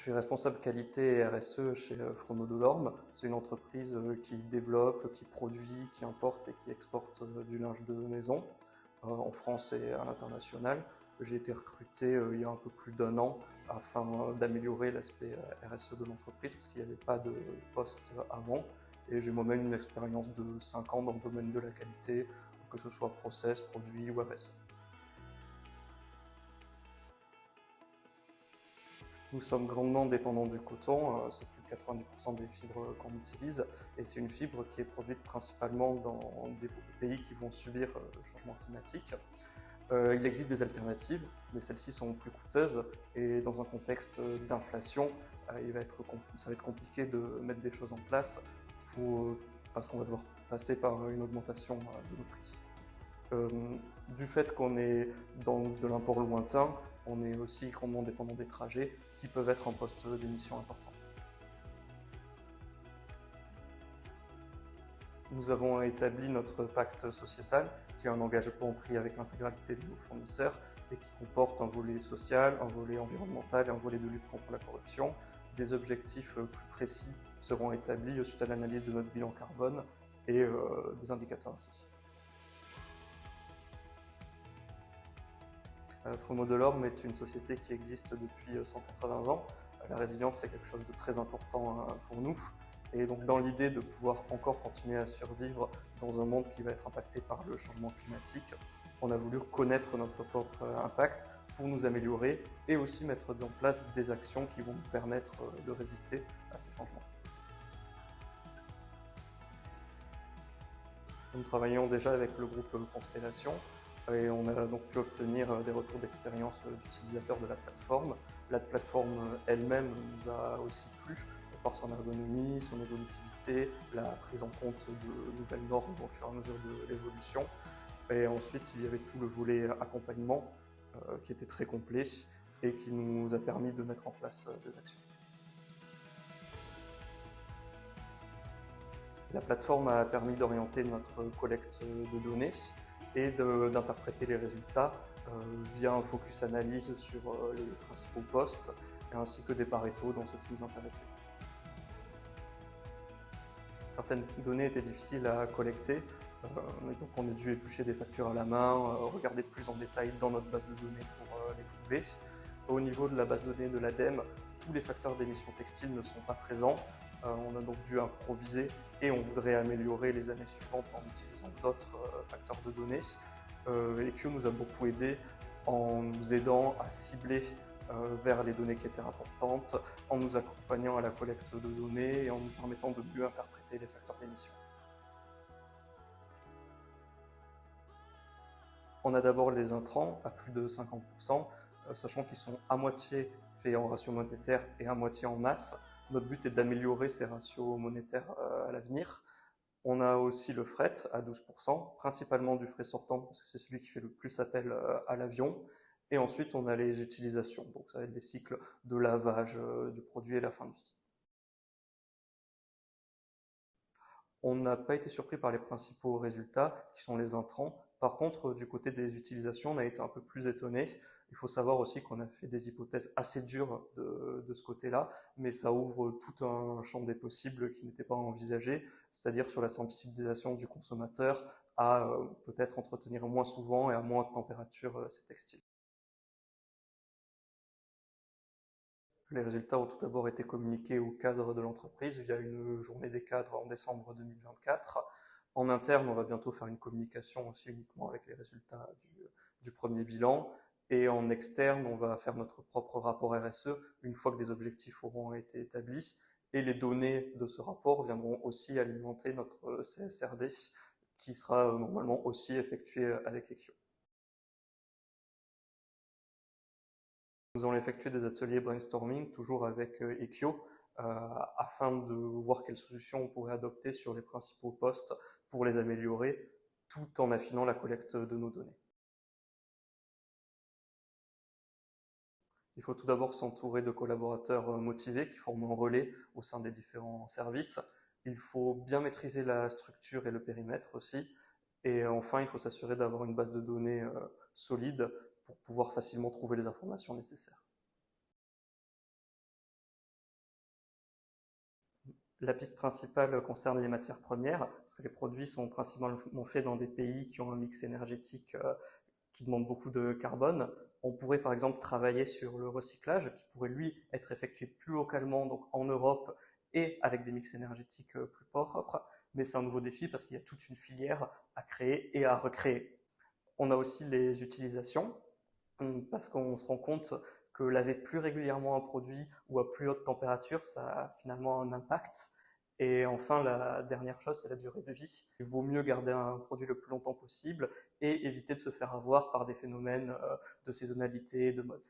suis responsable qualité et RSE chez Frono Delorme. C'est une entreprise qui développe, qui produit, qui importe et qui exporte du linge de maison en France et à l'international. J'ai été recruté il y a un peu plus d'un an afin d'améliorer l'aspect RSE de l'entreprise parce qu'il n'y avait pas de poste avant. Et j'ai moi-même une expérience de 5 ans dans le domaine de la qualité, que ce soit process, produit ou RSE. Nous sommes grandement dépendants du coton, c'est plus de 90% des fibres qu'on utilise et c'est une fibre qui est produite principalement dans des pays qui vont subir le changement climatique. Il existe des alternatives, mais celles-ci sont plus coûteuses et dans un contexte d'inflation, ça va être compliqué de mettre des choses en place parce qu'on va devoir passer par une augmentation de nos prix. Du fait qu'on est dans de l'import lointain, on est aussi grandement dépendant des trajets qui peuvent être un poste d'émission important. Nous avons établi notre pacte sociétal, qui est un engagement pris avec l'intégralité de nos fournisseurs et qui comporte un volet social, un volet environnemental et un volet de lutte contre la corruption. Des objectifs plus précis seront établis suite à l'analyse de notre bilan carbone et des indicateurs associés. Frono Delorme est une société qui existe depuis 180 ans. La résilience, c'est quelque chose de très important pour nous. Et donc, dans l'idée de pouvoir encore continuer à survivre dans un monde qui va être impacté par le changement climatique, on a voulu connaître notre propre impact pour nous améliorer et aussi mettre en place des actions qui vont nous permettre de résister à ces changements. Nous travaillons déjà avec le groupe Constellation et on a donc pu obtenir des retours d'expérience d'utilisateurs de la plateforme. La plateforme elle-même nous a aussi plu par son ergonomie, son évolutivité, la prise en compte de nouvelles normes au fur et à mesure de l'évolution. Et ensuite, il y avait tout le volet accompagnement qui était très complet et qui nous a permis de mettre en place des actions. La plateforme a permis d'orienter notre collecte de données et d'interpréter les résultats via un focus analyse sur les principaux postes ainsi que des paretos dans ce qui nous intéressait. Certaines données étaient difficiles à collecter, donc on a dû éplucher des factures à la main, regarder plus en détail dans notre base de données pour les trouver. Au niveau de la base de données de l'ADEME, tous les facteurs d'émissions textiles ne sont pas présents. On a donc dû improviser et on voudrait améliorer les années suivantes en utilisant d'autres facteurs de données. EQ nous a beaucoup aidé en nous aidant à cibler vers les données qui étaient importantes, en nous accompagnant à la collecte de données et en nous permettant de mieux interpréter les facteurs d'émission. On a d'abord les intrants à plus de 50%, sachant qu'ils sont à moitié faits en ratio monétaire et à moitié en masse. Notre but est d'améliorer ces ratios monétaires à l'avenir. On a aussi le fret à 12%, principalement du frais sortant, parce que c'est celui qui fait le plus appel à l'avion. Et ensuite, on a les utilisations, donc ça va être les cycles de lavage du produit et la fin de vie. On n'a pas été surpris par les principaux résultats, qui sont les intrants. Par contre, du côté des utilisations, on a été un peu plus étonné. Il faut savoir aussi qu'on a fait des hypothèses assez dures de ce côté-là, mais ça ouvre tout un champ des possibles qui n'était pas envisagé, c'est-à-dire sur la sensibilisation du consommateur à peut-être entretenir moins souvent et à moins de température ses textiles. Les résultats ont tout d'abord été communiqués au cadre de l'entreprise via une journée des cadres en décembre 2024. En interne, on va bientôt faire une communication aussi uniquement avec les résultats du premier bilan. Et en externe, on va faire notre propre rapport RSE une fois que des objectifs auront été établis. Et les données de ce rapport viendront aussi alimenter notre CSRD qui sera normalement aussi effectué avec Equio. Nous allons effectuer des ateliers brainstorming, toujours avec Equio, afin de voir quelles solutions on pourrait adopter sur les principaux postes pour les améliorer, tout en affinant la collecte de nos données. Il faut tout d'abord s'entourer de collaborateurs motivés qui forment un relais au sein des différents services. Il faut bien maîtriser la structure et le périmètre aussi. Et enfin, il faut s'assurer d'avoir une base de données solide pour pouvoir facilement trouver les informations nécessaires. La piste principale concerne les matières premières, parce que les produits sont principalement faits dans des pays qui ont un mix énergétique qui demande beaucoup de carbone. On pourrait par exemple travailler sur le recyclage, qui pourrait lui être effectué plus localement, donc en Europe, et avec des mix énergétiques plus propres. Mais c'est un nouveau défi parce qu'il y a toute une filière à créer et à recréer. On a aussi les utilisations, parce qu'on se rend compte que laver plus régulièrement un produit ou à plus haute température, ça a finalement un impact. Et enfin, la dernière chose, c'est la durée de vie. Il vaut mieux garder un produit le plus longtemps possible et éviter de se faire avoir par des phénomènes de saisonnalité, de mode.